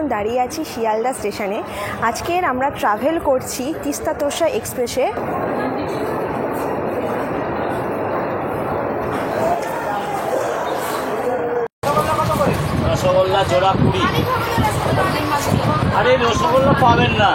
এখন দাঁড়িয়ে আছি শিয়ালদা স্টেশনে। আজকের আমরা ট্রাভেল করছি তিস্তা তোর্ষা এক্সপ্রেসে। রসগোল্লা জোড়া 20। আরে রসগোল্লা পাবেন না।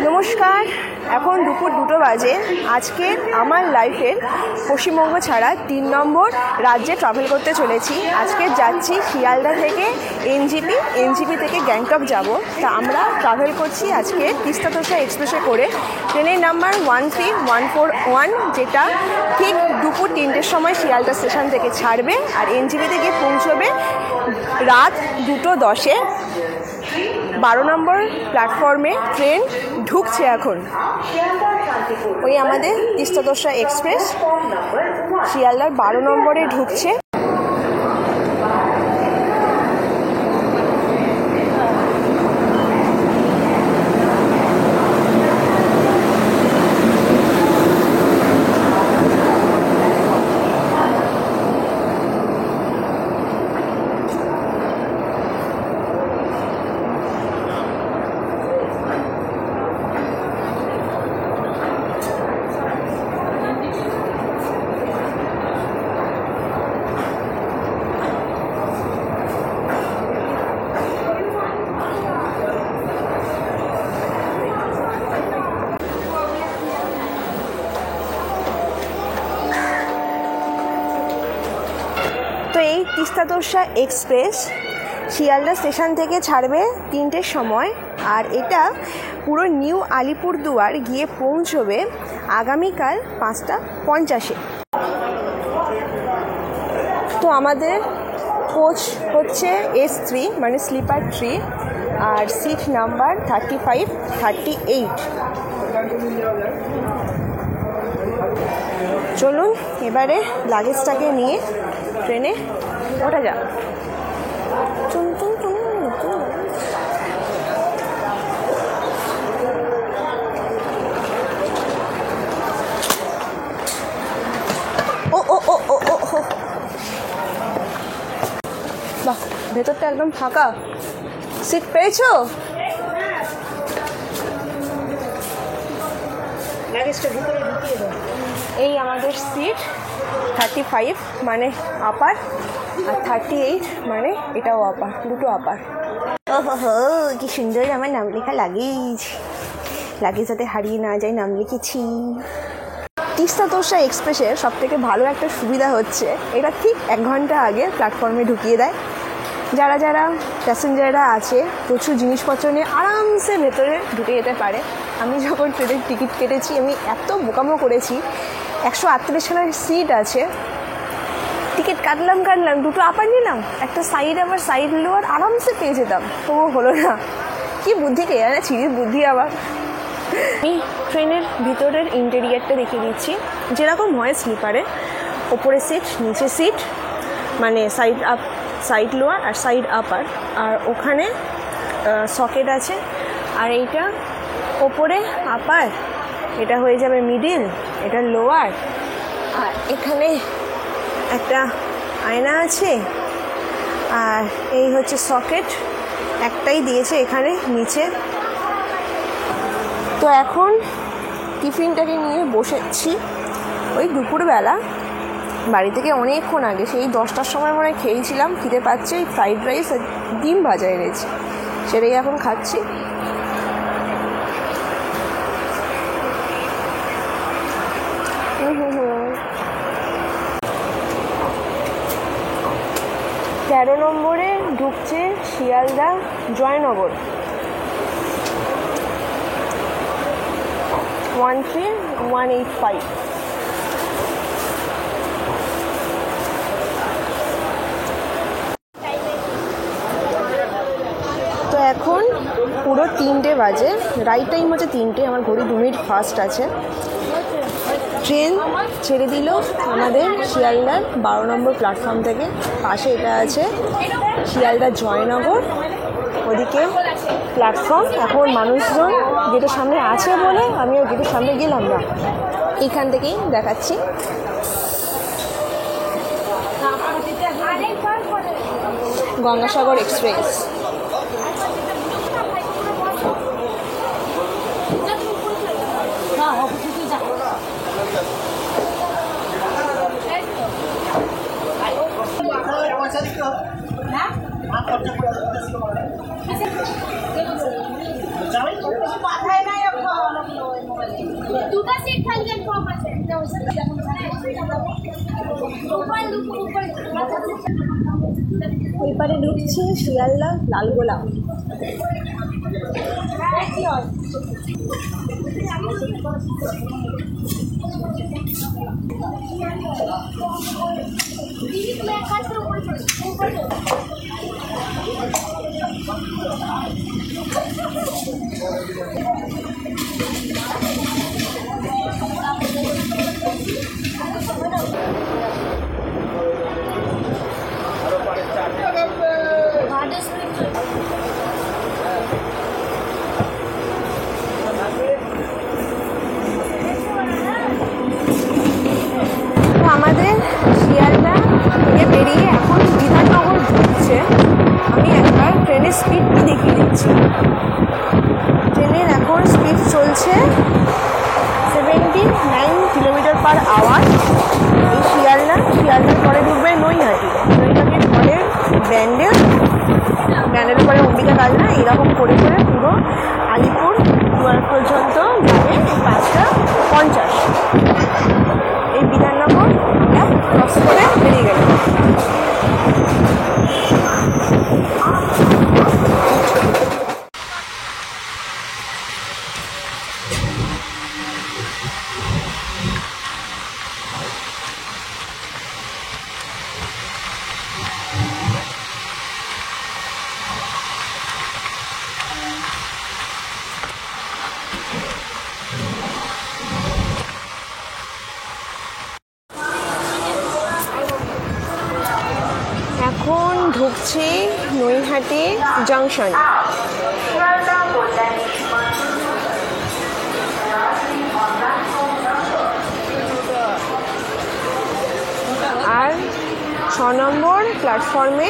নমস্কার, এখন দুপুর 2টো বাজে। আজকে আমার লাইফের পশ্চিমবঙ্গ ছাড়া 3 নম্বর রাজ্যে ট্রাভেল করতে চলেছি। আজকে যাচ্ছি শিয়ালদা থেকে এনজিপি থেকে গ্যাংটক যাব। তা আমরা ট্রাভেল করছি আজকে তিস্তা তোর্ষা এক্সপ্রেসে করে। ট্রেনের নাম্বার 13141, যেটা ঠিক দুপুর 3টের সময় শিয়ালদা স্টেশন থেকে ছাড়বে আর এনজিপিতে গিয়ে পৌঁছবে রাত 2:10-এ। 12 নম্বর প্ল্যাটফর্মে ট্রেন ঢুকছে এখন। ওই আমাদের তিস্তা তোর্ষা এক্সপ্রেস শিয়ালদার 12 নম্বরে ঢুকছে। তো এই তিস্তা তোর্ষা এক্সপ্রেস শিয়ালদা স্টেশন থেকে ছাড়বে 3টের সময়, আর এটা পুরো নিউ আলিপুরদুয়ার গিয়ে পৌঁছবে আগামীকাল 5:50-এ। তো আমাদের কোচ হচ্ছে S3, মানে স্লিপার 3, আর সিট নাম্বার 35, 38। চলুন এবারে লাগেজটাকে নিয়ে ট্রেনে ওঠা যাক। বাহ, ভেতরটা একদম ফাঁকা। সিট পেয়েছো? লাগেজটা ভিতরে ঢুকিয়ে দাও। এই আমাদের সিট 35 মানে আপার, আর 38 মানে এটাও আপার, দুটো আপার। ওহো, কি সুন্দর আমার নাম লেখা লাগেজ যাতে হারিয়ে না যায় নাম লিখেছি। তিস্তা তোর্ষা এক্সপ্রেসের সবথেকে ভালো একটা সুবিধা হচ্ছে এটা ঠিক 1 ঘন্টা আগে প্ল্যাটফর্মে ঢুকিয়ে দেয়। যারা প্যাসেঞ্জাররা আছে প্রচুর জিনিসপত্র নিয়ে আরামসে ভেতরে ঢুকে যেতে পারে। আমি যখন ট্রেনের টিকিট কেটেছি আমি এত বোকামো করেছি। 138 খানার সিট আছে, টিকিট কাটলাম, 2টো আপার নিলাম, একটা সাইড লোয়ার আরামসে পেয়ে যেতাম, তবুও হলো না। কি বুদ্ধি কে জানে, ছিরির বুদ্ধি আবার। আমি ট্রেনের ভিতরের ইন্টেরিয়ারটা দেখিয়ে দিচ্ছি। যেরকম হয় স্লিপারে, ওপরে সিট, নিচে সিট, মানে সাইড লোয়ার আর সাইড আপার, আর ওখানে সকেট আছে। আর এইটা ওপরে আপার, এটা হয়ে যাবে মিডিল, এটা লোয়ার, আর এখানে একটা আয়না আছে, আর এই হচ্ছে সকেট, একটাই দিয়েছে এখানে নিচে। তো এখন টিফিনটাকে নিয়ে বসেছি। ওই দুপুরবেলা বাড়ি থেকে অনেকক্ষণ আগে, সেই 10টার সময় মনে হয় খেয়েছিলাম, খিদে পাচ্ছে। ওই ফ্রাইড রাইস আর ডিম ভাজা এনেছি, সেটাই এখন খাচ্ছি। তেরো নম্বরে ঢুকছে শিয়ালদা জয়নগর। 13185। তো এখন পুরো 3টে বাজে, রাইট টাইম হচ্ছে 3টে, আমার ঘড়ি 2 মিনিট ফাস্ট আছে। ট্রেন ছেড়ে দিল আমাদের শিয়ালদার 12 নম্বর প্ল্যাটফর্ম থেকে। পাশে এটা আছে শিয়ালদা জয়নগর, ওদিকে প্ল্যাটফর্ম। এখন মানুষজন গেটের সামনে আছে বলে আমিও গেটের সামনে গেলাম না, এখান থেকেই দেখাচ্ছি। গঙ্গাসাগর এক্সপ্রেস। ওই পারে ঢুকছে শিয়ালদা লালগোলা। আমাদের শিয়ালদা থেকে বেরিয়ে এখন বিধাননগর ঢুকছে। আমি একবার ট্রেনের স্পিডটা দেখিয়ে দিচ্ছি। ট্রেনের এখন স্পিড চলছে 79 কিলোমিটার/আওয়ার। এই শিয়ালদার পরে ঢুকবে নৈহাটির পরে ব্যান্ডেলের পরে অম্বিকা কালনা, এরকম করে করে পুরো আলিপুর দুয়ার পর্যন্ত যাবে 5:50। এই বিধাননগর আমরা ক্রস করে বেরিয়ে গেল। এখন ঢুকছি নৈহাটি জাংশন। আর 6 নম্বর প্ল্যাটফর্মে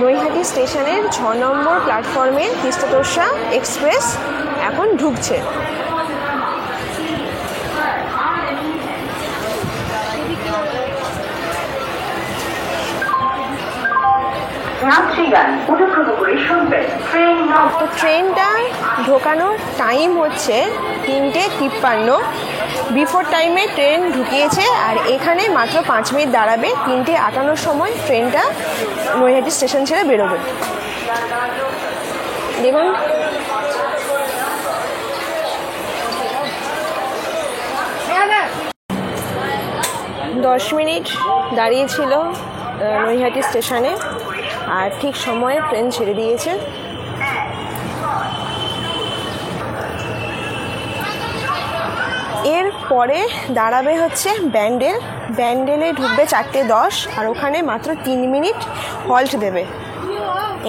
নৈহাটি স্টেশনের 6 নম্বর প্ল্যাটফর্মে তিস্তা এক্সপ্রেস এখন ঢুকছে। তো ট্রেনটা ঢোকানোর টাইম হচ্ছে 3:53। বিফোর টাইমে ট্রেন ঢুকিয়েছে, আর এখানে মাত্র 5 মিনিট দাঁড়াবে। 3:58 সময় ট্রেনটা নৈহাটি স্টেশন ছেড়ে বেরোবে। দেখুন দশ মিনিট দাঁড়িয়েছিল নৈহাটি স্টেশনে, আর ঠিক সময়ে ট্রেন ছেড়ে দিয়েছে। এর পরে দাঁড়াবে হচ্ছে ব্যান্ডেলে ঢুকবে 4:10, আর ওখানে মাত্র 3 মিনিট হল্ট দেবে।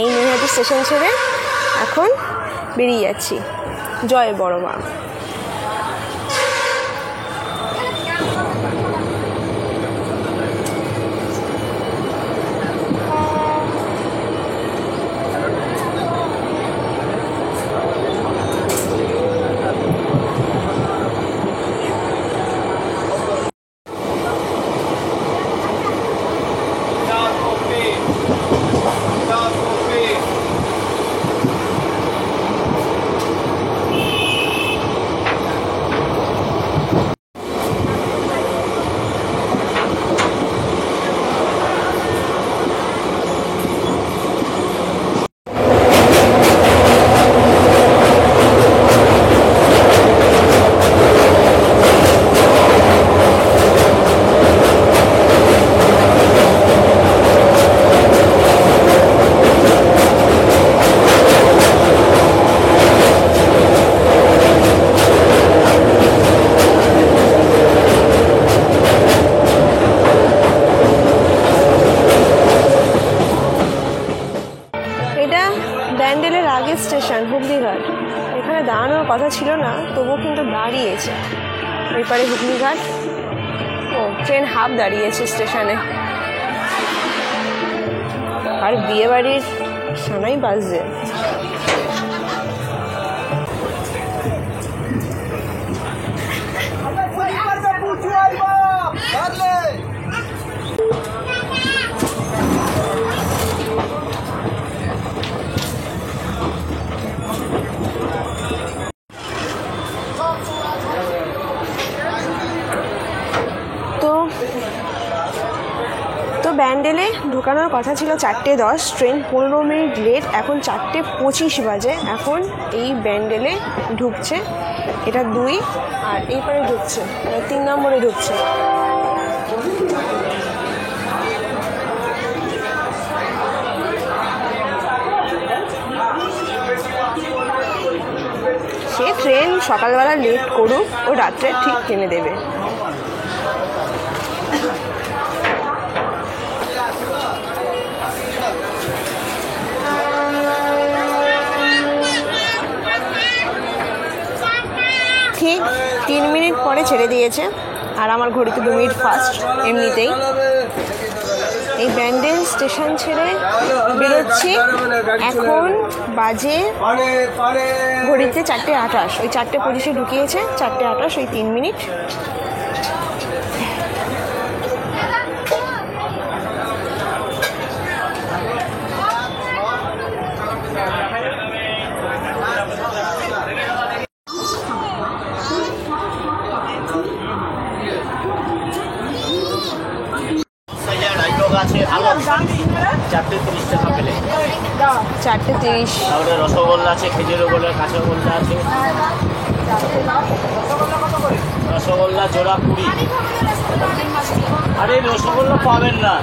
এই নৈহাটি স্টেশন ছেড়ে এখন বেরিয়ে যাচ্ছি। জয় বড় মা। এটা ব্যান্ডেলের আগের স্টেশন হুগলিঘাট। এখানে দাঁড়ানোর কথা ছিল না, তবুও কিন্তু দাঁড়িয়েছে। ওই পারে হুগলিঘাট। ও ট্রেন হাফ দাঁড়িয়েছে স্টেশনে। আর বিয়ে বাড়ির সানাই বাজছে। তো ব্যান্ডেলে ঢোকানোর কথা ছিল 4:10, ট্রেন 15 মিনিট লেট। এখন 4:25 বাজে। এখন এই ব্যান্ডেলে ঢুকছে, এটা 2 আর এই পারে ঢুকছে, 3 নম্বরে ঢুকছে। সে ট্রেন সকালবেলা লেট করুক, ও রাত্রে ঠিক টেনে দেবে। ঠিক 3 মিনিট পরে ছেড়ে দিয়েছে, আর আমার ঘড়িতে 2 মিনিট ফাস্ট এমনিতেই। এই ব্যান্ডেল স্টেশন ছেড়ে বেরোচ্ছি। এখন বাজে ঘড়িতে 4:28। ওই 4:25 ঢুকিয়েছে, 4:28, ওই 3 মিনিট। আছে 4:30 টাকা পেলে। 4:30। তারপরে রসগোল্লা আছে, খেজুরের গোল্লা, কাঁচাগোল্লা আছে। রসগোল্লা জোড়া 20। আরে রসগোল্লা পাবেন না।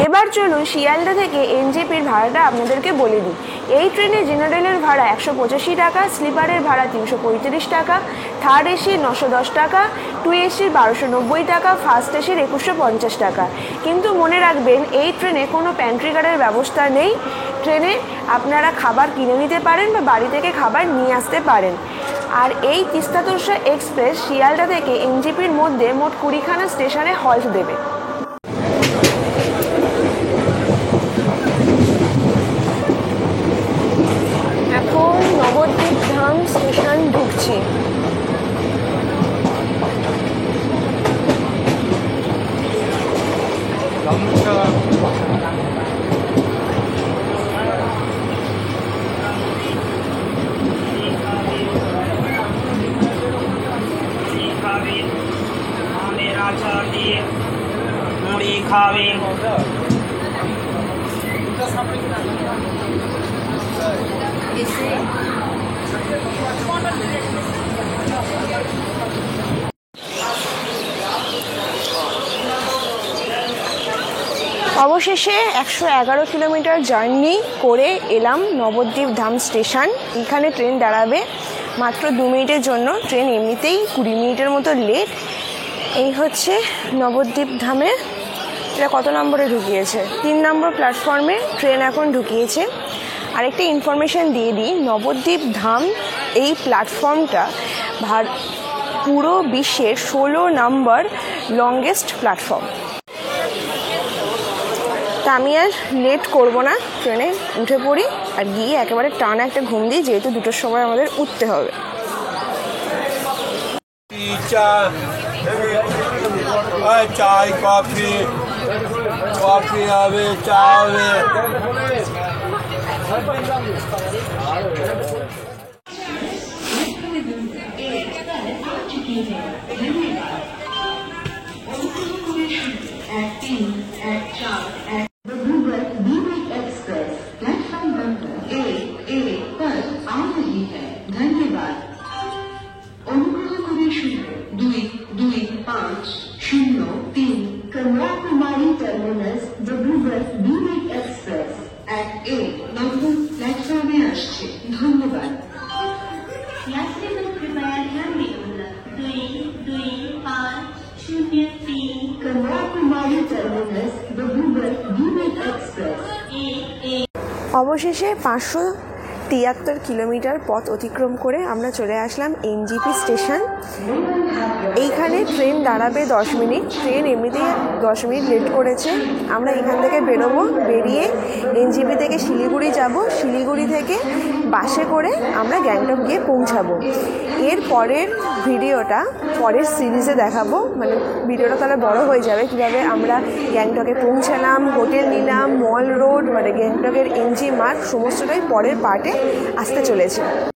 এবার চলুন শিয়ালদা থেকে এনজেপির ভাড়াটা আপনাদেরকে বলে দিই। এই ট্রেনে জেনারেলের ভাড়া 185 টাকা, স্লিপারের ভাড়া 335 টাকা, থার্ড এসির 910 টাকা, 2 এসির 1290 টাকা, ফার্স্ট এসির 2150 টাকা। কিন্তু মনে রাখবেন, এই ট্রেনে কোনো প্যান্ট্রি কার্ডের ব্যবস্থা নেই। ট্রেনে আপনারা খাবার কিনে নিতে পারেন বা বাড়ি থেকে খাবার নিয়ে আসতে পারেন। আর এই তিস্তা তোরসা এক্সপ্রেস শিয়ালদা থেকে এনজেপির মধ্যে মোট 20খানা স্টেশনে হল্ট দেবে। এখন নবদ্বীপ ধাম স্টেশন ঢুকছি। মুড়ি খাবে। অবশেষে 111 কিলোমিটার জার্নি করে এলাম নবদ্বীপ ধাম স্টেশন। এখানে ট্রেন দাঁড়াবে মাত্র 2 মিনিটের জন্য। ট্রেন এমনিতেই 20 মিনিটের মতো লেট। এই হচ্ছে নবদ্বীপ ধামে। এটা কত নম্বরে ঢুকিয়েছে? 3 নম্বর প্ল্যাটফর্মে ট্রেন এখন ঢুকিয়েছে। আরেকটা ইনফরমেশান দিয়ে দিই, নবদ্বীপ ধাম এই প্ল্যাটফর্মটা পুরো বিশ্বের 16 নম্বর লংগেস্ট প্ল্যাটফর্ম। তা আমি আর লেট করব না, ট্রেনে উঠে পড়ি আর গিয়ে একেবারে টানা একটা ঘুম দিই, যেহেতু 2টোর সময় আমাদের উঠতে হবে। চাই কফি হবে, চা হবে। धन्यवाद। अनुग्रह करे 22503 कन्याकुमारी टर्मिनस डिब्रूगढ़ बीरेक एक्सप्रेस at 8 নম্বর প্ল্যাটফর্মে আসছে। ধন্যবাদ। यात्रीगण कृपया ध्यान दें, 2250 terminus Dibrugढ़ B-Link Express. অবশেষে 573 কিলোমিটার পথ অতিক্রম করে আমরা চলে আসলাম এনজিপি স্টেশন। এইখানে ট্রেন দাঁড়াবে 10 মিনিট। ট্রেন এমনিতেই 10 মিনিট লেট করেছে। আমরা এখান থেকে বেরোবো, বেরিয়ে এনজিপি থেকে শিলিগুড়ি যাব, শিলিগুড়ি থেকে বাসে করে আমরা গ্যাংটক গিয়ে পৌঁছাবো। এর পরের ভিডিওটা পরের সিরিজে দেখাবো, মানে ভিডিওটা তাহলে বড় হয়ে যাবে, কীভাবে আমরা গ্যাংটকে পৌঁছালাম, হোটেল নিলাম, মল রোড, মানে গ্যাংটকের এনজি মার্ট, সমস্তটাই পরের পার্টে আসতে চলেছে।